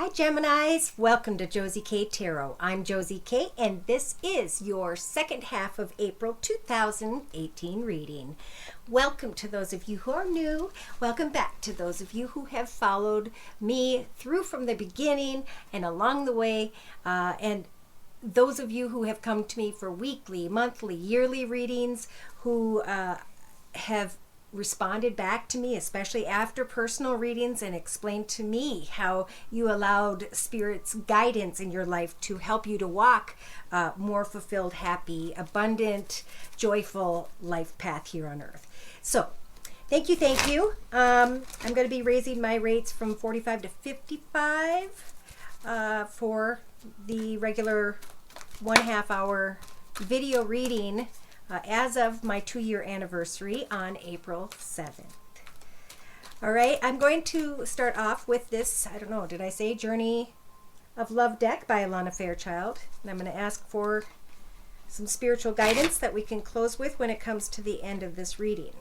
Hi Geminis, welcome to Josie K Tarot. I'm Josie K and this is your second half of April 2018 reading. Welcome to those of you who are new. Welcome back to those of you who have followed me through from the beginning and along the way. And those of you who have come to me for weekly, monthly, yearly readings, who have responded back to me, especially after personal readings, and explained to me how you allowed Spirit's guidance in your life to help you to walk a more fulfilled, happy, abundant, joyful life path here on earth. So thank you. I'm going to be raising my rates from 45 to 55 for the regular 1.5 hour video reading as of my 2-year anniversary on April 7th. All right, I'm going to start off with this, I don't know, did I say Journey of Love deck by Alana Fairchild? And I'm going to ask for some spiritual guidance that we can close with when it comes to the end of this reading.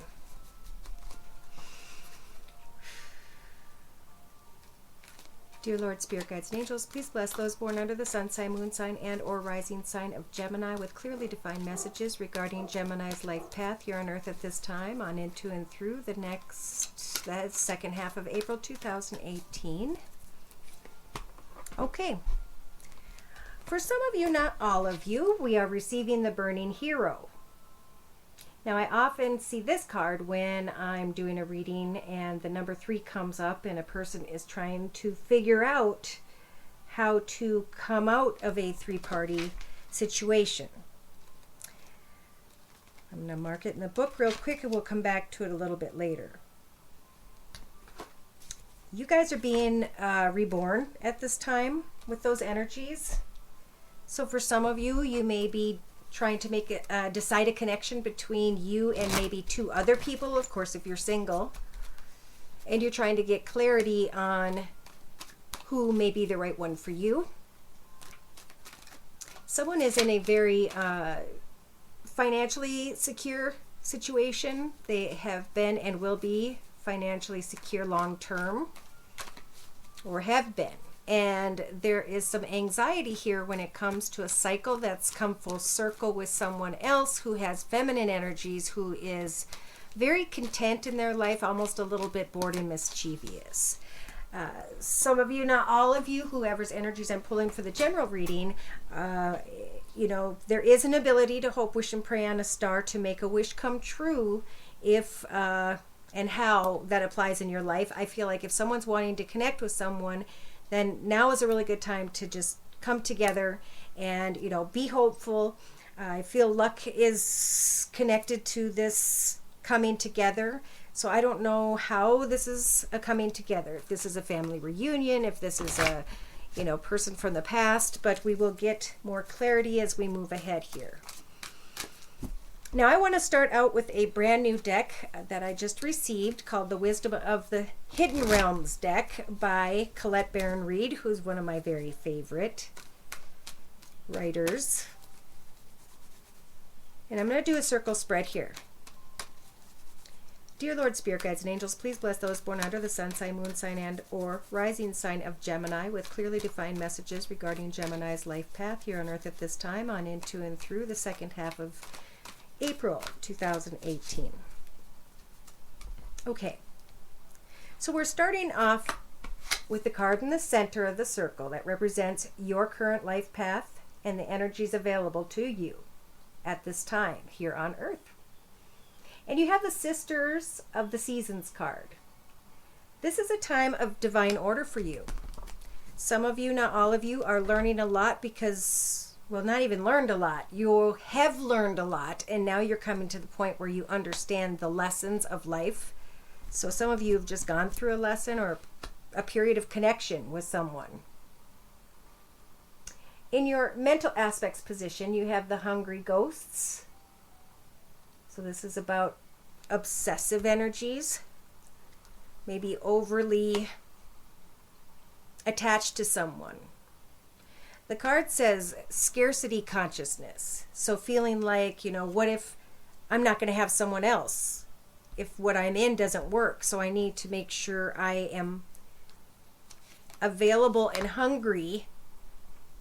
Dear Lord, Spirit Guides and Angels, please bless those born under the sun sign, moon sign, and or rising sign of Gemini with clearly defined messages regarding Gemini's life path here on earth at this time, on into and through the second half of April 2018. Okay. For some of you, not all of you, we are receiving the Burning Hero. Now, I often see this card when I'm doing a reading and the number 3 comes up and a person is trying to figure out how to come out of a 3-party situation. I'm going to mark it in the book real quick and we'll come back to it a little bit later. You guys are being reborn at this time with those energies. So for some of you, you may be trying to decide a connection between you and maybe 2 other people, of course, if you're single, and you're trying to get clarity on who may be the right one for you. Someone is in a very financially secure situation. They have been and will be financially secure long term, or have been. And there is some anxiety here when it comes to a cycle that's come full circle with someone else who has feminine energies, who is very content in their life, almost a little bit bored and mischievous. Some of you, not all of you, whoever's energies I'm pulling for the general reading, you know, there is an ability to hope, wish, and pray on a star to make a wish come true if and how that applies in your life. I feel like if someone's wanting to connect with someone, then now is a really good time to just come together and, you know, be hopeful. I feel luck is connected to this coming together. So I don't know how this is a coming together. If this is a family reunion, if this is a, you know, person from the past, but we will get more clarity as we move ahead here. Now, I want to start out with a brand new deck that I just received called the Wisdom of the Hidden Realms deck by Colette Baron Reed, who's one of my very favorite writers. And I'm going to do a circle spread here. Dear Lord, Spirit Guides and Angels, please bless those born under the sun sign, moon sign, and or rising sign of Gemini with clearly defined messages regarding Gemini's life path here on earth at this time, on into and through the second half of April 2018. Okay, so we're starting off with the card in the center of the circle that represents your current life path and the energies available to you at this time here on earth. And you have the Sisters of the Seasons card. This is a time of divine order for you. Some of you, not all of you, are learning a lot because, well, not even learned a lot. You have learned a lot, and now you're coming to the point where you understand the lessons of life. So some of you have just gone through a lesson or a period of connection with someone. In your mental aspects position, you have the Hungry Ghosts. So this is about obsessive energies, maybe overly attached to someone. The card says scarcity consciousness. So feeling like, you know, what if I'm not going to have someone else? If what I'm in doesn't work, so I need to make sure I am available and hungry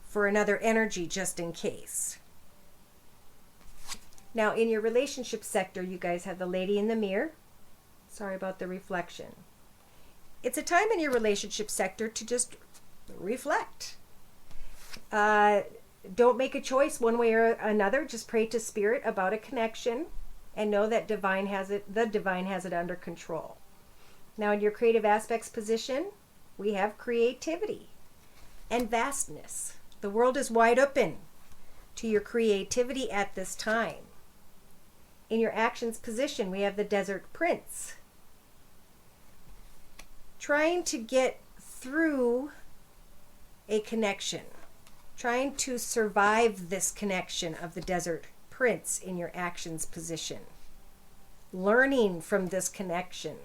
for another energy just in case. Now, in your relationship sector, you guys have the Lady in the Mirror. Sorry about the reflection. It's a time in your relationship sector to just reflect. Don't make a choice one way or another. Just pray to Spirit about a connection and know that the divine has it under control. Now, in your creative aspects position, we have creativity and vastness. The world is wide open to your creativity at this time. In your actions position, we have the Desert Prince. Trying to get through a connection. Trying to survive this connection of the Desert Prince in your actions position. Learning from this connection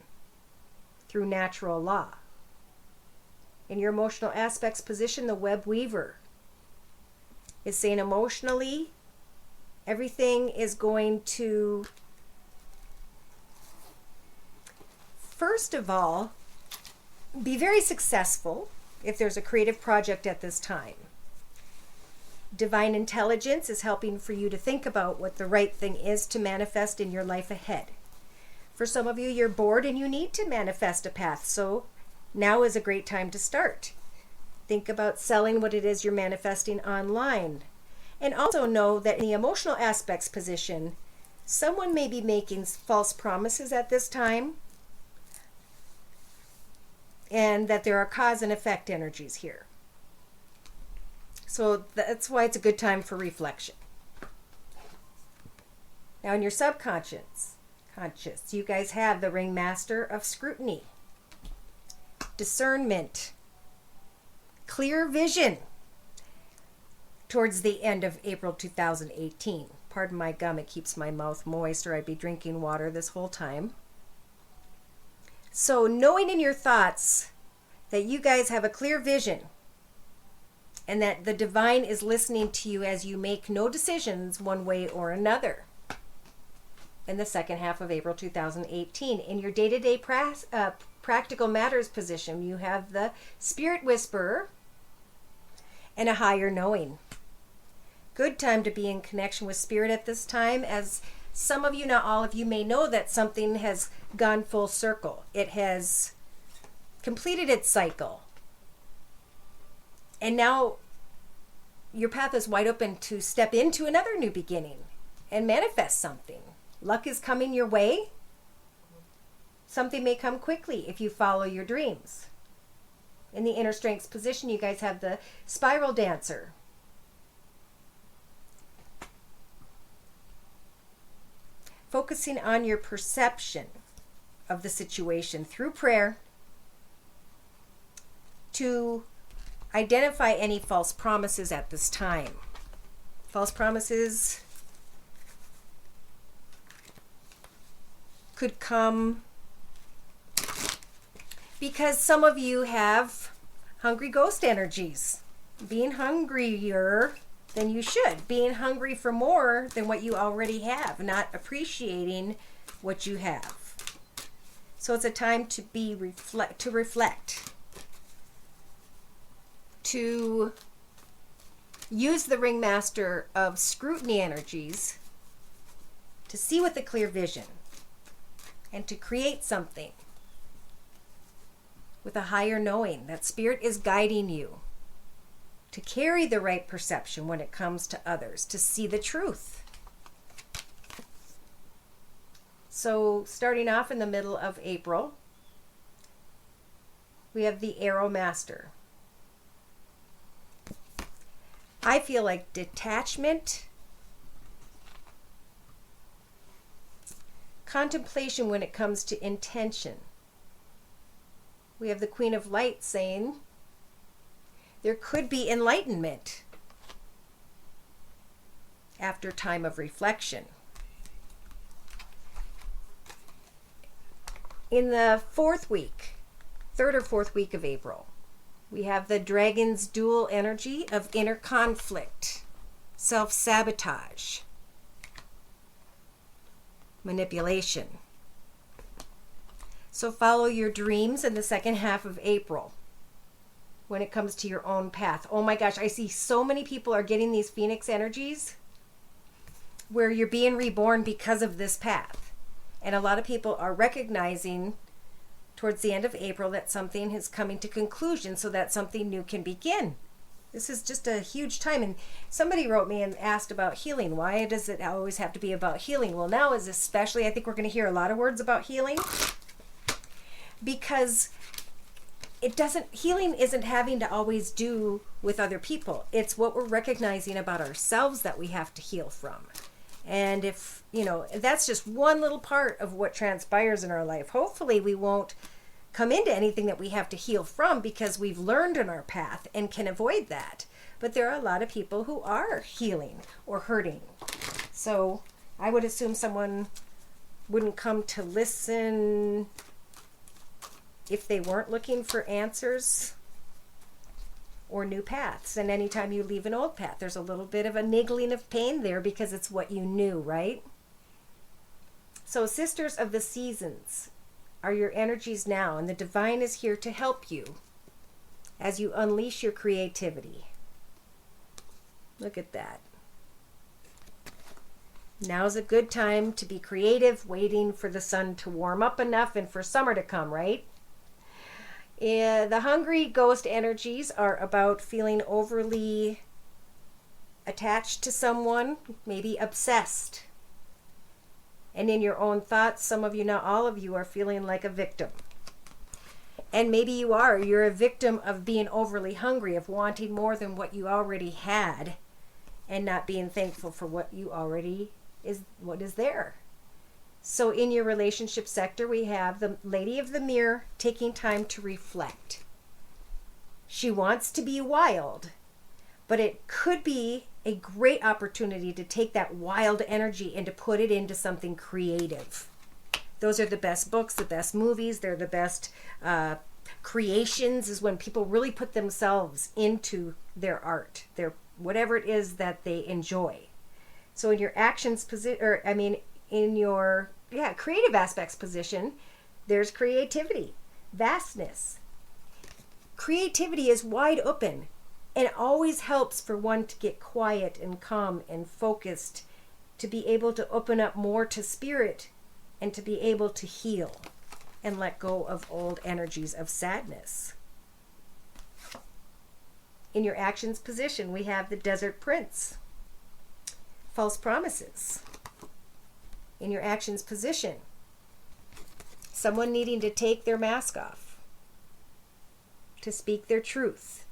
through natural law. In your emotional aspects position, the Web Weaver is saying emotionally, everything is going to, first of all, be very successful if there's a creative project at this time. Divine intelligence is helping for you to think about what the right thing is to manifest in your life ahead. For some of you, you're bored and you need to manifest a path, so now is a great time to start. Think about selling what it is you're manifesting online. And also know that in the emotional aspects position, someone may be making false promises at this time, and that there are cause and effect energies here. So that's why it's a good time for reflection. Now in your subconscious, you guys have the Ringmaster of Scrutiny, discernment, clear vision towards the end of April 2018. Pardon my gum, it keeps my mouth moist, or I'd be drinking water this whole time. So knowing in your thoughts that you guys have a clear vision and that the divine is listening to you as you make no decisions one way or another in the second half of April 2018. In your day-to-day practical matters position, you have the Spirit Whisperer and a higher knowing. Good time to be in connection with Spirit at this time, as some of you, not all of you, may know that something has gone full circle. It has completed its cycle. And now your path is wide open to step into another new beginning and manifest something. Luck is coming your way. Something may come quickly if you follow your dreams. In the inner strengths position, you guys have the Spiral Dancer. Focusing on your perception of the situation through prayer to identify any false promises at this time. False promises could come because some of you have hungry ghost energies, being hungrier than you should, being hungry for more than what you already have, not appreciating what you have. So it's a time to reflect, to use the Ringmaster of Scrutiny energies to see with a clear vision and to create something with a higher knowing that Spirit is guiding you to carry the right perception when it comes to others, to see the truth. So starting off in the middle of April, we have the Arrow Master. I feel like detachment, contemplation when it comes to intention. We have the Queen of Light saying there could be enlightenment after time of reflection. In the third or fourth week of April, we have the Dragon's dual energy of inner conflict, self-sabotage, manipulation. So follow your dreams in the second half of April. when it comes to your own path. Oh my gosh, I see so many people are getting these Phoenix energies where you're being reborn because of this path. And a lot of people are recognizing towards the end of April that something is coming to conclusion so that something new can begin. This is just a huge time. And somebody wrote me and asked about healing. Why does it always have to be about healing? Well, now is especially, I think we're going to hear a lot of words about healing, because healing isn't having to always do with other people. It's what we're recognizing about ourselves that we have to heal from. And if, that's just one little part of what transpires in our life. Hopefully we won't come into anything that we have to heal from because we've learned in our path and can avoid that. But there are a lot of people who are healing or hurting. So I would assume someone wouldn't come to listen if they weren't looking for answers or new paths. And anytime you leave an old path, there's a little bit of a niggling of pain there because it's what you knew, right? So sisters of the seasons are your energies now, and the divine is here to help you as you unleash your creativity. Look at that. Now's a good time to be creative, waiting for the sun to warm up enough and for summer to come, right? The hungry ghost energies are about feeling overly attached to someone, maybe obsessed. And in your own thoughts, some of you, not all of you, are feeling like a victim. And maybe you are. You're a victim of being overly hungry, of wanting more than what you already had, and not being thankful for what is there. So in your relationship sector, we have the Lady of the Mirror taking time to reflect. She wants to be wild, but it could be a great opportunity to take that wild energy and to put it into something creative. Those are the best books, the best movies, they're the best creations, is when people really put themselves into their art, their whatever it is that they enjoy. So in your actions in your creative aspects position, there's creativity, vastness. Creativity is wide open. And it always helps for one to get quiet and calm and focused, to be able to open up more to spirit and to be able to heal and let go of old energies of sadness. In your actions position, we have the Desert Prince, false promises. In your actions position, someone needing to take their mask off, to speak their truth.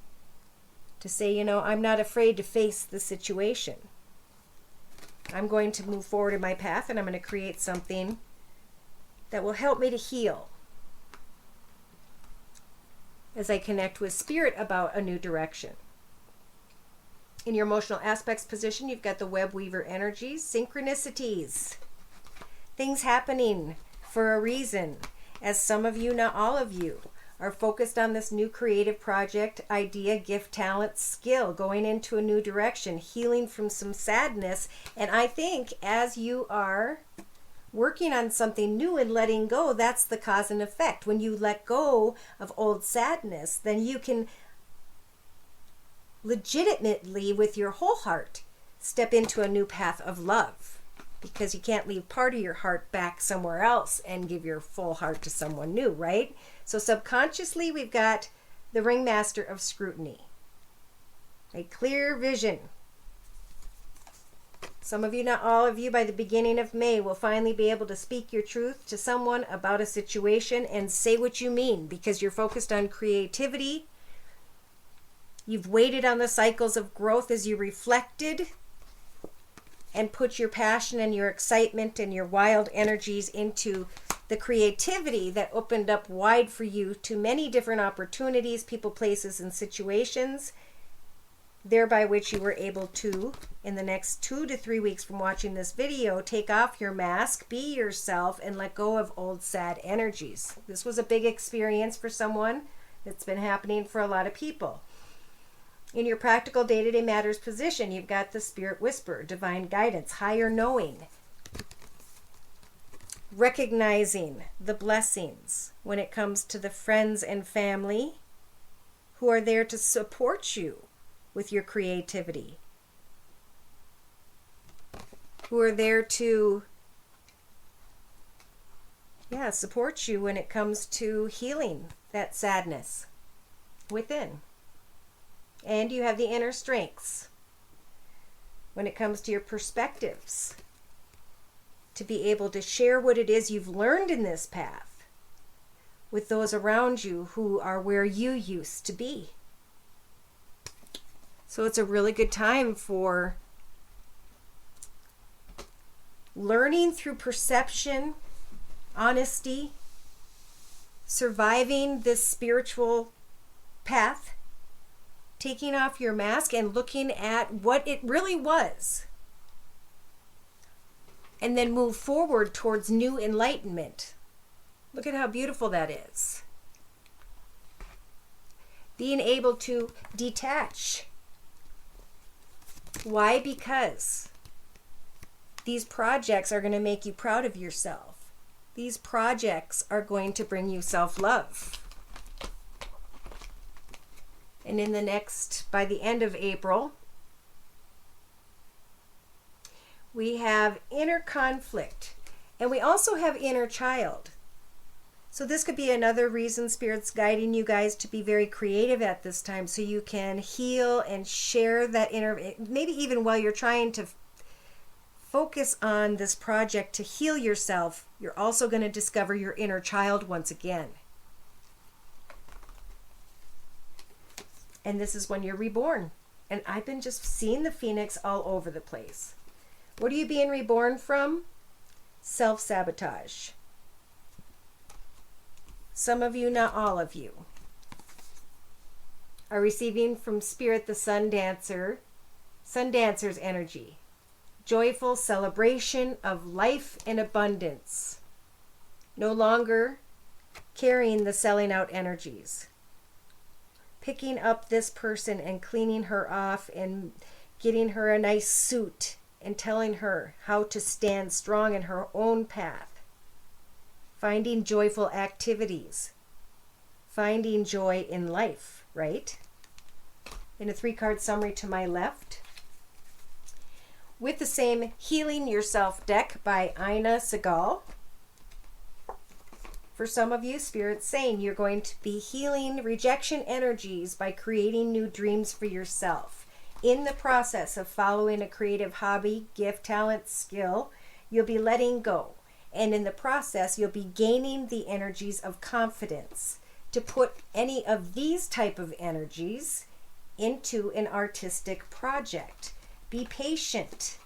To say, I'm not afraid to face the situation. I'm going to move forward in my path, and I'm going to create something that will help me to heal as I connect with spirit about a new direction. In your emotional aspects position, you've got the Web Weaver energies, synchronicities, things happening for a reason, as some of you, not all of you, are focused on this new creative project, idea, gift, talent, skill, going into a new direction, healing from some sadness. And I think as you are working on something new and letting go, that's the cause and effect. When you let go of old sadness, then you can legitimately, with your whole heart, step into a new path of love. Because you can't leave part of your heart back somewhere else and give your full heart to someone new, right? So subconsciously, we've got the Ringmaster of Scrutiny. A clear vision. Some of you, not all of you, by the beginning of May will finally be able to speak your truth to someone about a situation and say what you mean, because you're focused on creativity. You've waited on the cycles of growth as you reflected and put your passion and your excitement and your wild energies into the creativity that opened up wide for you to many different opportunities, people, places, and situations, thereby which you were able to, in the next 2 to 3 weeks from watching this video, take off your mask, be yourself, and let go of old sad energies. This was a big experience for someone. It's been happening for a lot of people. In your practical day-to-day matters position, you've got the Spirit Whisper, divine guidance, higher knowing, recognizing the blessings when it comes to the friends and family who are there to support you with your creativity, who are there to support you when it comes to healing that sadness within. And you have the inner strengths when it comes to your perspectives to be able to share what it is you've learned in this path with those around you who are where you used to be. So it's a really good time for learning through perception, honesty, surviving this spiritual path, taking off your mask and looking at what it really was, and then move forward towards new enlightenment. Look at how beautiful that is. Being able to detach. Why? Because these projects are going to make you proud of yourself. These projects are going to bring you self-love. And by the end of April, we have inner conflict. And we also have inner child. So this could be another reason Spirit's guiding you guys to be very creative at this time, so you can heal and share that inner, maybe even while you're trying to focus on this project to heal yourself, you're also going to discover your inner child once again. And this is when you're reborn. And I've been just seeing the phoenix all over the place. What are you being reborn from? Self-sabotage. Some of you, not all of you, are receiving from Spirit the Sun Dancer's energy. Joyful celebration of life and abundance. No longer carrying the selling out energies. Picking up this person and cleaning her off and getting her a nice suit and telling her how to stand strong in her own path. Finding joyful activities. Finding joy in life, right? In a 3-card summary to my left, with the same Healing Yourself deck by Ina Segal. For some of you, Spirit's saying you're going to be healing rejection energies by creating new dreams for yourself. In the process of following a creative hobby, gift, talent, skill, you'll be letting go. And in the process, you'll be gaining the energies of confidence to put any of these type of energies into an artistic project. Be patient,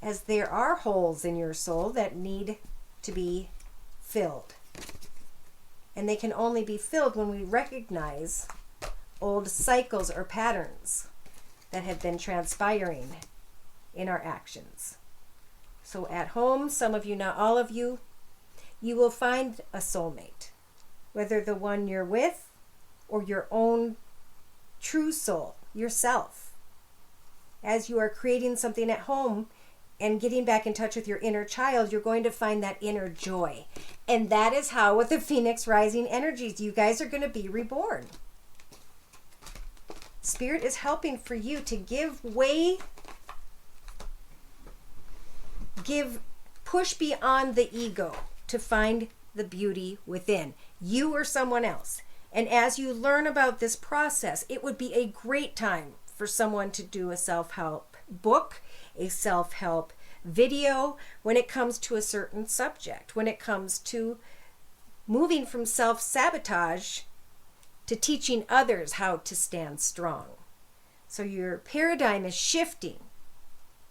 as there are holes in your soul that need to be filled. And they can only be filled when we recognize old cycles or patterns that have been transpiring in our actions. So at home, some of you, not all of you, you will find a soulmate, whether the one you're with or your own true soul, yourself. As you are creating something at home and getting back in touch with your inner child, you're going to find that inner joy. And that is how, with the Phoenix Rising energies, you guys are going to be reborn. Spirit is helping for you to push beyond the ego to find the beauty within you or someone else. And as you learn about this process, it would be a great time for someone to do a self-help book, a self-help video, when it comes to a certain subject, when it comes to moving from self-sabotage to teaching others how to stand strong. So your paradigm is shifting.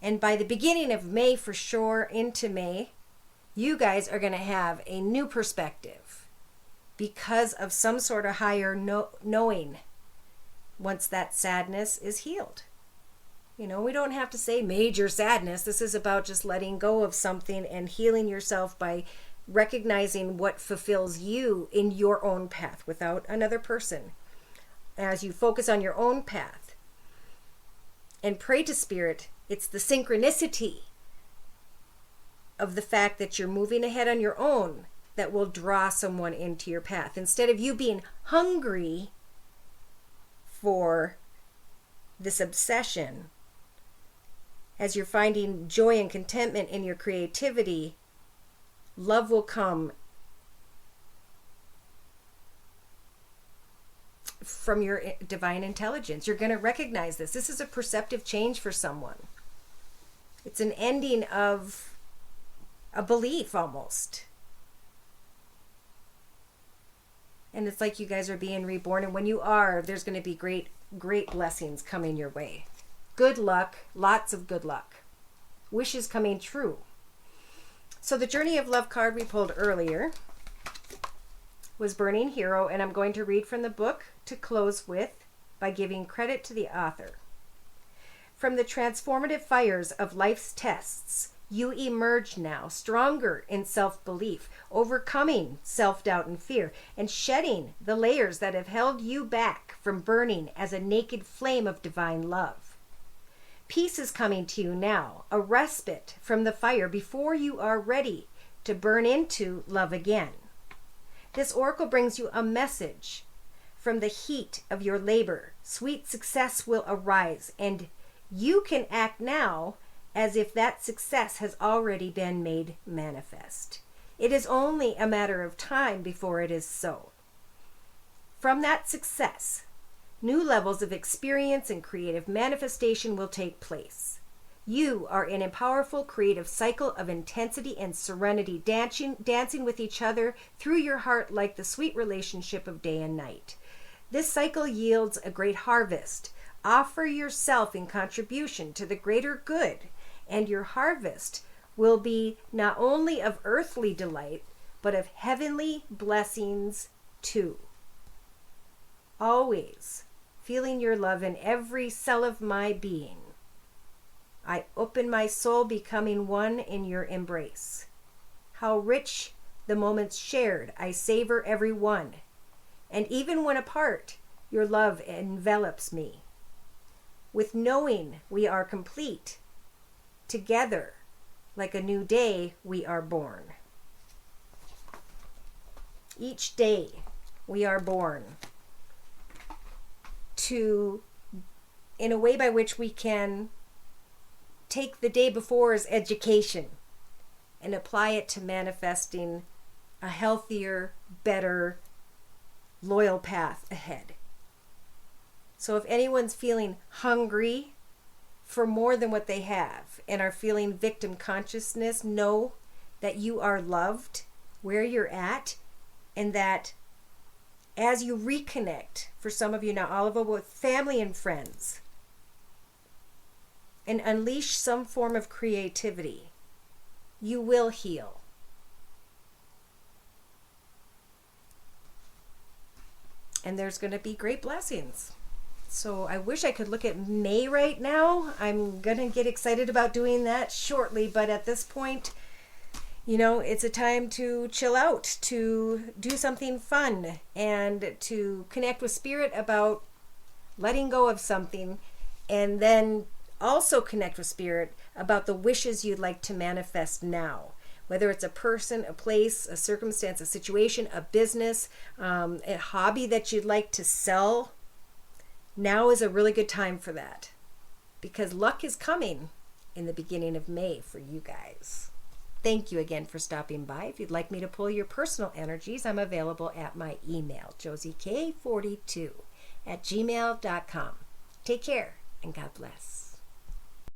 And by the beginning of May, for sure, into May, you guys are going to have a new perspective because of some sort of higher knowing once that sadness is healed. You know, we don't have to say major sadness. This is about just letting go of something and healing yourself by recognizing what fulfills you in your own path without another person. As you focus on your own path and pray to Spirit, it's the synchronicity of the fact that you're moving ahead on your own that will draw someone into your path. Instead of you being hungry for this obsession, as you're finding joy and contentment in your creativity, love will come from your divine intelligence. You're going to recognize this. This is a perceptive change for someone. It's an ending of a belief almost. And it's like you guys are being reborn. And when you are, there's going to be great, great blessings coming your way. Good luck. Lots of good luck. Wishes coming true. So the Journey of Love card we pulled earlier was Burning Hero. And I'm going to read from the book to close with by giving credit to the author. From the transformative fires of life's tests, you emerge now, stronger in self-belief, overcoming self-doubt and fear, and shedding the layers that have held you back from burning as a naked flame of divine love. Peace is coming to you now, a respite from the fire before you are ready to burn into love again. This oracle brings you a message from the heat of your labor. Sweet success will arise, and you can act now as if that success has already been made manifest. It is only a matter of time before it is so. From that success, new levels of experience and creative manifestation will take place. You are in a powerful creative cycle of intensity and serenity, dancing with each other through your heart like the sweet relationship of day and night. This cycle yields a great harvest. Offer yourself in contribution to the greater good, and your harvest will be not only of earthly delight, but of heavenly blessings too. Always feeling your love in every cell of my being. I open my soul, becoming one in your embrace. How rich the moments shared, I savor every one. And even when apart, your love envelops me. With knowing we are complete, together, like a new day, we are born. Each day we are born in a way by which we can take the day before's education and apply it to manifesting a healthier, better, loyal path ahead. So if anyone's feeling hungry for more than what they have and are feeling victim consciousness, know that you are loved where you're at, and that as you reconnect, for some of you now, all of it with family and friends, and unleash some form of creativity, you will heal. And there's going to be great blessings. So I wish I could look at May right now. I'm going to get excited about doing that shortly, but at this point, you know, it's a time to chill out, to do something fun, and to connect with Spirit about letting go of something, and then also connect with Spirit about the wishes you'd like to manifest now. Whether it's a person, a place, a circumstance, a situation, a business, a hobby that you'd like to sell. Now is a really good time for that, because luck is coming in the beginning of May for you guys. Thank you again for stopping by. If you'd like me to pull your personal energies, I'm available at my email, josiek42@gmail.com. Take care and God bless.